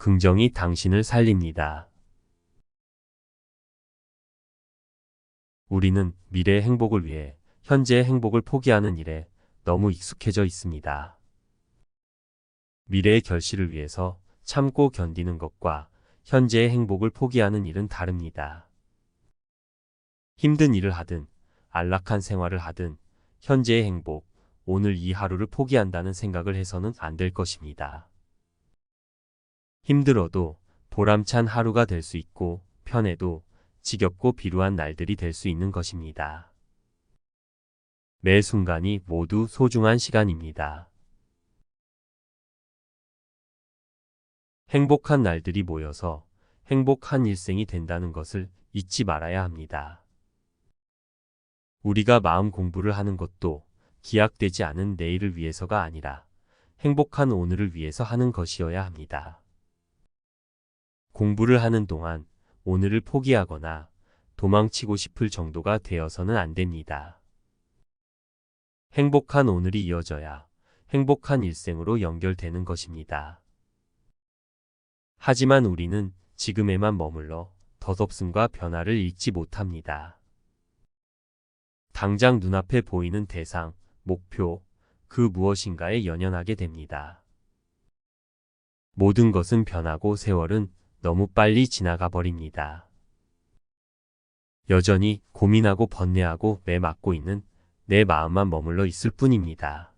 긍정이 당신을 살립니다. 우리는 미래의 행복을 위해 현재의 행복을 포기하는 일에 너무 익숙해져 있습니다. 미래의 결실을 위해서 참고 견디는 것과 현재의 행복을 포기하는 일은 다릅니다. 힘든 일을 하든 안락한 생활을 하든 현재의 행복, 오늘 이 하루를 포기한다는 생각을 해서는 안 될 것입니다. 힘들어도 보람찬 하루가 될 수 있고 편해도 지겹고 비루한 날들이 될 수 있는 것입니다. 매 순간이 모두 소중한 시간입니다. 행복한 날들이 모여서 행복한 일생이 된다는 것을 잊지 말아야 합니다. 우리가 마음 공부를 하는 것도 기약되지 않은 내일을 위해서가 아니라 행복한 오늘을 위해서 하는 것이어야 합니다. 공부를 하는 동안 오늘을 포기하거나 도망치고 싶을 정도가 되어서는 안 됩니다. 행복한 오늘이 이어져야 행복한 일생으로 연결되는 것입니다. 하지만 우리는 지금에만 머물러 덧없음과 변화를 잊지 못합니다. 당장 눈앞에 보이는 대상, 목표, 그 무엇인가에 연연하게 됩니다. 모든 것은 변하고 세월은 너무 빨리 지나가 버립니다. 여전히 고민하고 번뇌하고 매맞고 있는 내 마음만 머물러 있을 뿐입니다.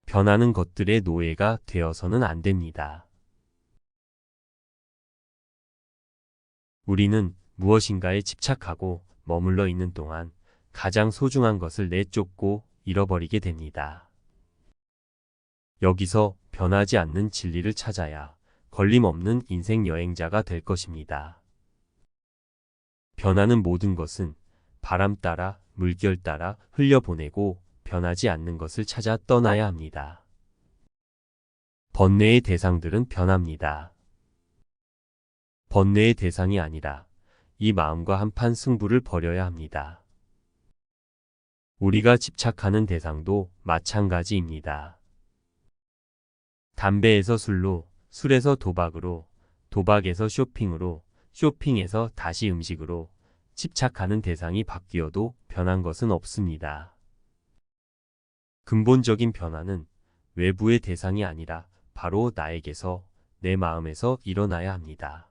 변하는 것들의 노예가 되어서는 안 됩니다. 우리는 무엇인가에 집착하고 머물러 있는 동안 가장 소중한 것을 내쫓고 잃어버리게 됩니다. 여기서 변하지 않는 진리를 찾아야 걸림없는 인생 여행자가 될 것입니다. 변하는 모든 것은 바람 따라 물결 따라 흘려보내고 변하지 않는 것을 찾아 떠나야 합니다. 번뇌의 대상들은 변합니다. 번뇌의 대상이 아니라 이 마음과 한판 승부를 벌여야 합니다. 우리가 집착하는 대상도 마찬가지입니다. 담배에서 술로, 술에서 도박으로, 도박에서 쇼핑으로, 쇼핑에서 다시 음식으로 집착하는 대상이 바뀌어도 변한 것은 없습니다. 근본적인 변화는 외부의 대상이 아니라 바로 나에게서, 내 마음에서 일어나야 합니다.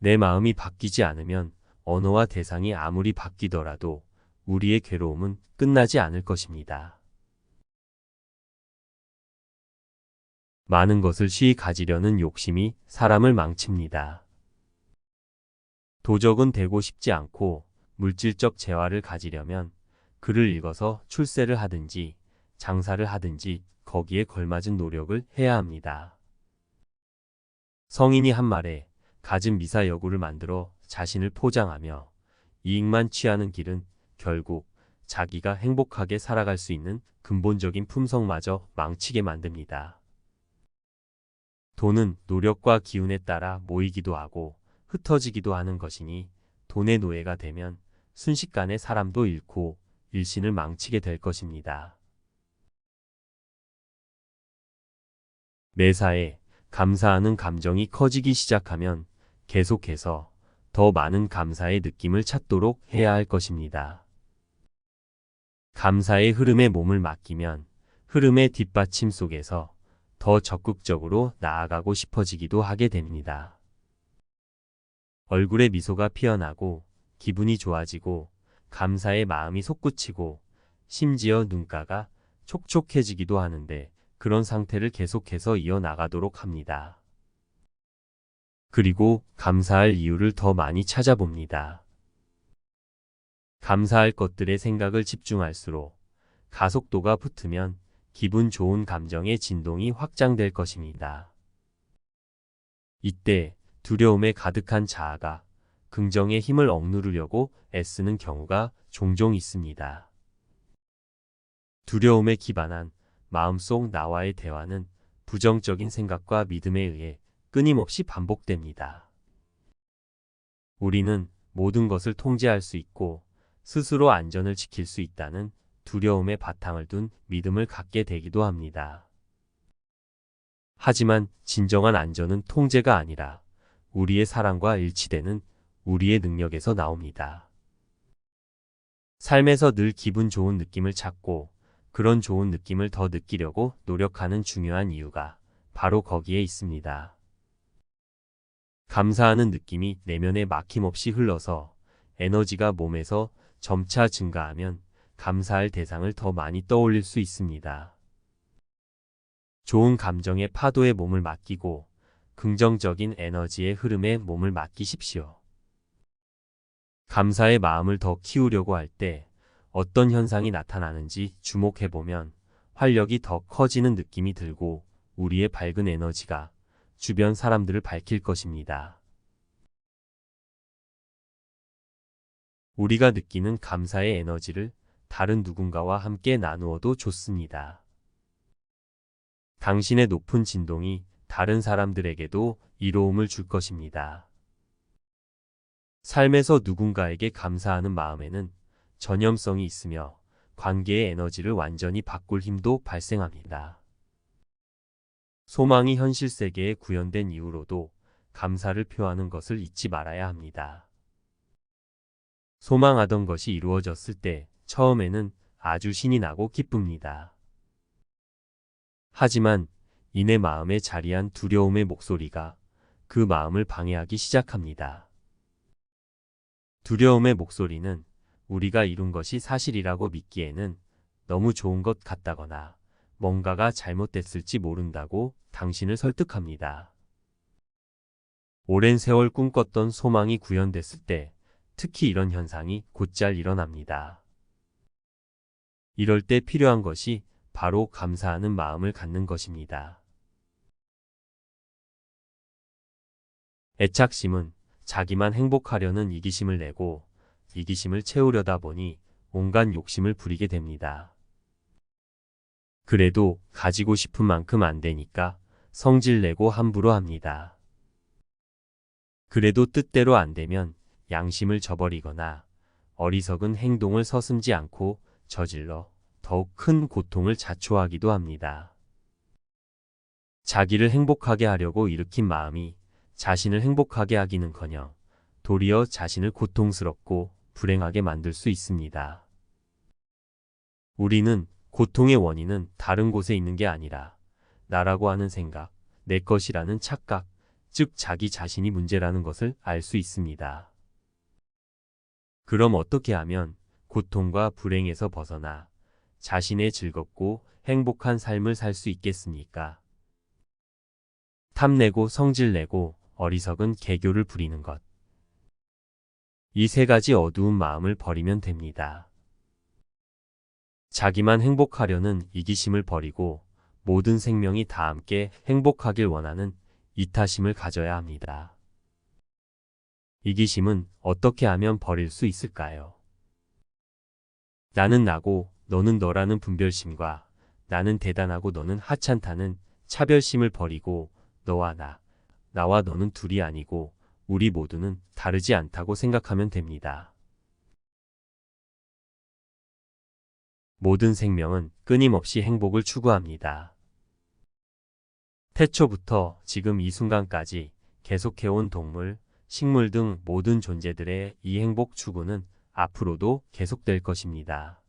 내 마음이 바뀌지 않으면 언어와 대상이 아무리 바뀌더라도 우리의 괴로움은 끝나지 않을 것입니다. 많은 것을 쉬이 가지려는 욕심이 사람을 망칩니다. 도적은 되고 싶지 않고 물질적 재화를 가지려면 글을 읽어서 출세를 하든지 장사를 하든지 거기에 걸맞은 노력을 해야 합니다. 성인이 한 말에 갖은 미사여구를 만들어 자신을 포장하며 이익만 취하는 길은 결국 자기가 행복하게 살아갈 수 있는 근본적인 품성마저 망치게 만듭니다. 돈은 노력과 기운에 따라 모이기도 하고 흩어지기도 하는 것이니 돈의 노예가 되면 순식간에 사람도 잃고 일신을 망치게 될 것입니다. 매사에 감사하는 감정이 커지기 시작하면 계속해서 더 많은 감사의 느낌을 찾도록 해야 할 것입니다. 감사의 흐름에 몸을 맡기면 흐름의 뒷받침 속에서 더 적극적으로 나아가고 싶어지기도 하게 됩니다. 얼굴에 미소가 피어나고 기분이 좋아지고 감사의 마음이 솟구치고 심지어 눈가가 촉촉해지기도 하는데 그런 상태를 계속해서 이어나가도록 합니다. 그리고 감사할 이유를 더 많이 찾아봅니다. 감사할 것들의 생각을 집중할수록 가속도가 붙으면 기분 좋은 감정의 진동이 확장될 것입니다. 이때 두려움에 가득한 자아가 긍정의 힘을 억누르려고 애쓰는 경우가 종종 있습니다. 두려움에 기반한 마음속 나와의 대화는 부정적인 생각과 믿음에 의해 끊임없이 반복됩니다. 우리는 모든 것을 통제할 수 있고 스스로 안전을 지킬 수 있다는 두려움의 바탕을 둔 믿음을 갖게 되기도 합니다. 하지만 진정한 안전은 통제가 아니라 우리의 사랑과 일치되는 우리의 능력에서 나옵니다. 삶에서 늘 기분 좋은 느낌을 찾고 그런 좋은 느낌을 더 느끼려고 노력하는 중요한 이유가 바로 거기에 있습니다. 감사하는 느낌이 내면에 막힘없이 흘러서 에너지가 몸에서 점차 증가하면 감사할 대상을 더 많이 떠올릴 수 있습니다. 좋은 감정의 파도에 몸을 맡기고 긍정적인 에너지의 흐름에 몸을 맡기십시오. 감사의 마음을 더 키우려고 할 때 어떤 현상이 나타나는지 주목해보면 활력이 더 커지는 느낌이 들고 우리의 밝은 에너지가 주변 사람들을 밝힐 것입니다. 우리가 느끼는 감사의 에너지를 다른 누군가와 함께 나누어도 좋습니다. 당신의 높은 진동이 다른 사람들에게도 이로움을 줄 것입니다. 삶에서 누군가에게 감사하는 마음에는 전염성이 있으며 관계의 에너지를 완전히 바꿀 힘도 발생합니다. 소망이 현실 세계에 구현된 이후로도 감사를 표하는 것을 잊지 말아야 합니다. 소망하던 것이 이루어졌을 때 처음에는 아주 신이 나고 기쁩니다. 하지만 이내 마음에 자리한 두려움의 목소리가 그 마음을 방해하기 시작합니다. 두려움의 목소리는 우리가 이룬 것이 사실이라고 믿기에는 너무 좋은 것 같다거나 뭔가가 잘못됐을지 모른다고 당신을 설득합니다. 오랜 세월 꿈꿨던 소망이 구현됐을 때 특히 이런 현상이 곧잘 일어납니다. 이럴 때 필요한 것이 바로 감사하는 마음을 갖는 것입니다. 애착심은 자기만 행복하려는 이기심을 내고 이기심을 채우려다 보니 온갖 욕심을 부리게 됩니다. 그래도 가지고 싶은 만큼 안 되니까 성질내고 함부로 합니다. 그래도 뜻대로 안 되면 양심을 저버리거나 어리석은 행동을 서슴지 않고 저질러 더욱 큰 고통을 자초하기도 합니다. 자기를 행복하게 하려고 일으킨 마음이 자신을 행복하게 하기는커녕 도리어 자신을 고통스럽고 불행하게 만들 수 있습니다. 우리는 고통의 원인은 다른 곳에 있는 게 아니라 나라고 하는 생각, 내 것이라는 착각, 즉 자기 자신이 문제라는 것을 알 수 있습니다. 그럼 어떻게 하면 고통과 불행에서 벗어나 자신의 즐겁고 행복한 삶을 살 수 있겠습니까? 탐내고 성질내고 어리석은 개교를 부리는 것. 이 세 가지 어두운 마음을 버리면 됩니다. 자기만 행복하려는 이기심을 버리고 모든 생명이 다 함께 행복하길 원하는 이타심을 가져야 합니다. 이기심은 어떻게 하면 버릴 수 있을까요? 나는 나고 너는 너라는 분별심과 나는 대단하고 너는 하찮다는 차별심을 버리고 너와 나와 너는 둘이 아니고 우리 모두는 다르지 않다고 생각하면 됩니다. 모든 생명은 끊임없이 행복을 추구합니다. 태초부터 지금 이 순간까지 계속해온 동물, 식물 등 모든 존재들의 이 행복 추구는 앞으로도 계속될 것입니다.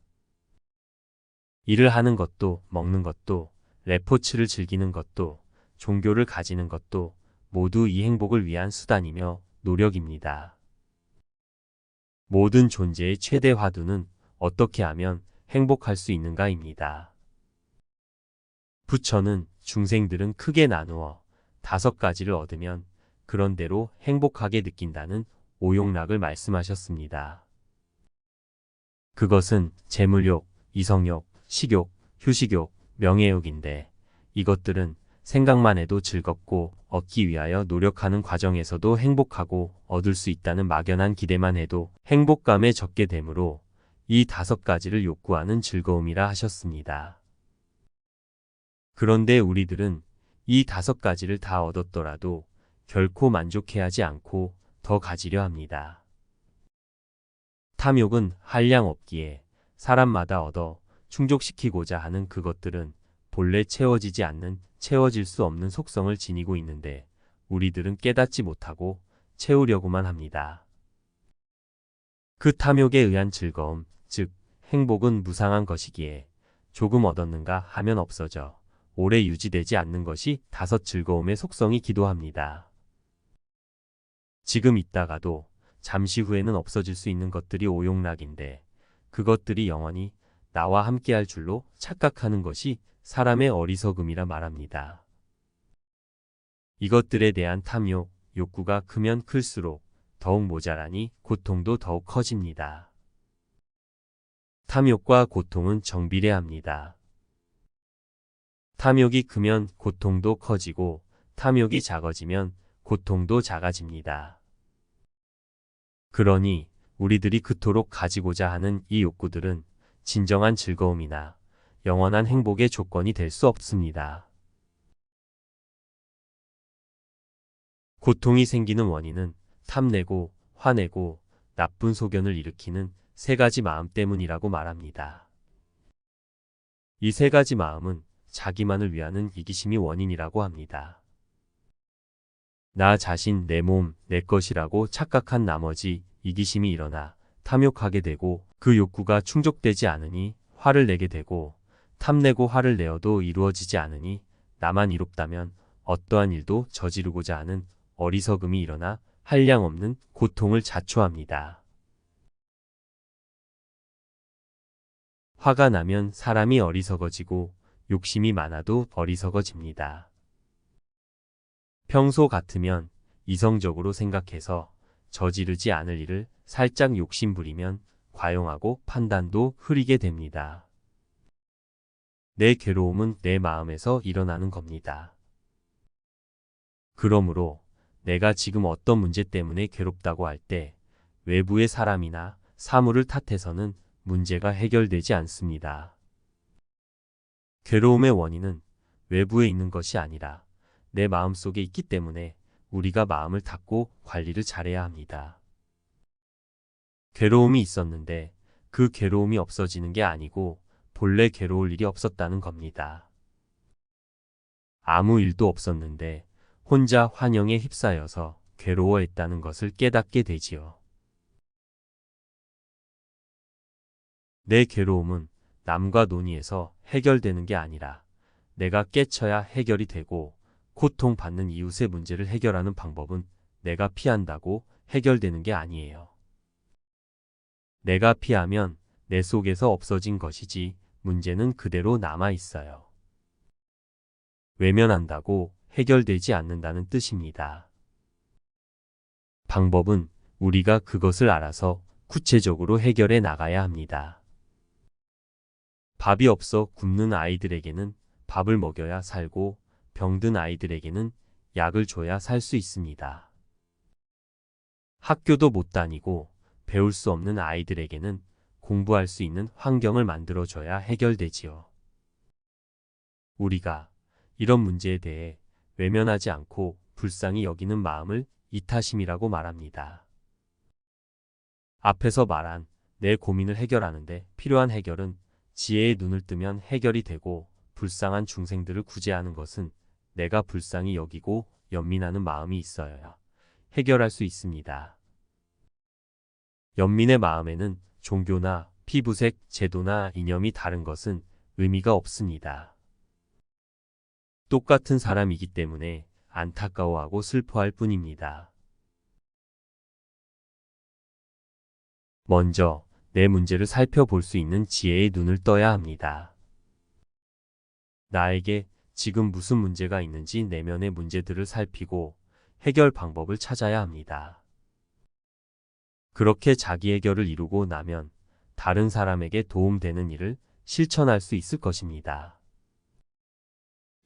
일을 하는 것도, 먹는 것도, 레포츠를 즐기는 것도, 종교를 가지는 것도 모두 이 행복을 위한 수단이며 노력입니다. 모든 존재의 최대 화두는 어떻게 하면 행복할 수 있는가입니다. 부처는 중생들은 크게 나누어 5가지를 얻으면 그런대로 행복하게 느낀다는 오용락을 말씀하셨습니다. 그것은 재물욕, 이성욕, 식욕, 휴식욕, 명예욕인데 이것들은 생각만 해도 즐겁고 얻기 위하여 노력하는 과정에서도 행복하고 얻을 수 있다는 막연한 기대만 해도 행복감에 젖게 되므로 이 5가지를 욕구하는 즐거움이라 하셨습니다. 그런데 우리들은 이 5가지를 다 얻었더라도 결코 만족해하지 않고 더 가지려 합니다. 탐욕은 한량 없기에 사람마다 얻어 충족시키고자 하는 그것들은 본래 채워지지 않는 채워질 수 없는 속성을 지니고 있는데 우리들은 깨닫지 못하고 채우려고만 합니다. 그 탐욕에 의한 즐거움, 즉 행복은 무상한 것이기에 조금 얻었는가 하면 없어져 오래 유지되지 않는 것이 다섯 즐거움의 속성이기도 합니다. 지금 있다가도 잠시 후에는 없어질 수 있는 것들이 오용락인데 그것들이 영원히 나와 함께할 줄로 착각하는 것이 사람의 어리석음이라 말합니다. 이것들에 대한 탐욕, 욕구가 크면 클수록 더욱 모자라니 고통도 더욱 커집니다. 탐욕과 고통은 정비례합니다. 탐욕이 크면 고통도 커지고 탐욕이 작아지면 고통도 작아집니다. 그러니 우리들이 그토록 가지고자 하는 이 욕구들은 진정한 즐거움이나 영원한 행복의 조건이 될 수 없습니다. 고통이 생기는 원인은 탐내고 화내고 나쁜 소견을 일으키는 세 가지 마음 때문이라고 말합니다. 이 세 가지 마음은 자기만을 위하는 이기심이 원인이라고 합니다. 나 자신, 내 몸, 내 것이라고 착각한 나머지 이기심이 일어나 탐욕하게 되고 그 욕구가 충족되지 않으니 화를 내게 되고 탐내고 화를 내어도 이루어지지 않으니 나만 이롭다면 어떠한 일도 저지르고자 하는 어리석음이 일어나 한량없는 고통을 자초합니다. 화가 나면 사람이 어리석어지고 욕심이 많아도 어리석어집니다. 평소 같으면 이성적으로 생각해서 저지르지 않을 일을 살짝 욕심부리면 과용하고 판단도 흐리게 됩니다. 내 괴로움은 내 마음에서 일어나는 겁니다. 그러므로 내가 지금 어떤 문제 때문에 괴롭다고 할 때 외부의 사람이나 사물을 탓해서는 문제가 해결되지 않습니다. 괴로움의 원인은 외부에 있는 것이 아니라 내 마음속에 있기 때문에 우리가 마음을 닫고 관리를 잘해야 합니다. 괴로움이 있었는데 그 괴로움이 없어지는 게 아니고 본래 괴로울 일이 없었다는 겁니다. 아무 일도 없었는데 혼자 환영에 휩싸여서 괴로워했다는 것을 깨닫게 되지요. 내 괴로움은 남과 논의해서 해결되는 게 아니라 내가 깨쳐야 해결이 되고 고통받는 이웃의 문제를 해결하는 방법은 내가 피한다고 해결되는 게 아니에요. 내가 피하면 내 속에서 없어진 것이지 문제는 그대로 남아 있어요. 외면한다고 해결되지 않는다는 뜻입니다. 방법은 우리가 그것을 알아서 구체적으로 해결해 나가야 합니다. 밥이 없어 굶는 아이들에게는 밥을 먹여야 살고 병든 아이들에게는 약을 줘야 살 수 있습니다. 학교도 못 다니고 배울 수 없는 아이들에게는 공부할 수 있는 환경을 만들어줘야 해결되지요. 우리가 이런 문제에 대해 외면하지 않고 불쌍히 여기는 마음을 이타심이라고 말합니다. 앞에서 말한 내 고민을 해결하는데 필요한 해결은 지혜의 눈을 뜨면 해결이 되고 불쌍한 중생들을 구제하는 것은 내가 불쌍히 여기고 연민하는 마음이 있어야 해결할 수 있습니다. 연민의 마음에는 종교나 피부색, 제도나 이념이 다른 것은 의미가 없습니다. 똑같은 사람이기 때문에 안타까워하고 슬퍼할 뿐입니다. 먼저 내 문제를 살펴볼 수 있는 지혜의 눈을 떠야 합니다. 나에게 지금 무슨 문제가 있는지 내면의 문제들을 살피고 해결 방법을 찾아야 합니다. 그렇게 자기 해결을 이루고 나면 다른 사람에게 도움되는 일을 실천할 수 있을 것입니다.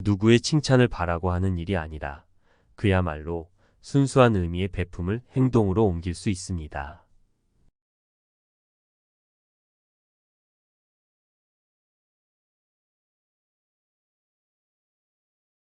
누구의 칭찬을 바라고 하는 일이 아니라 그야말로 순수한 의미의 베품을 행동으로 옮길 수 있습니다.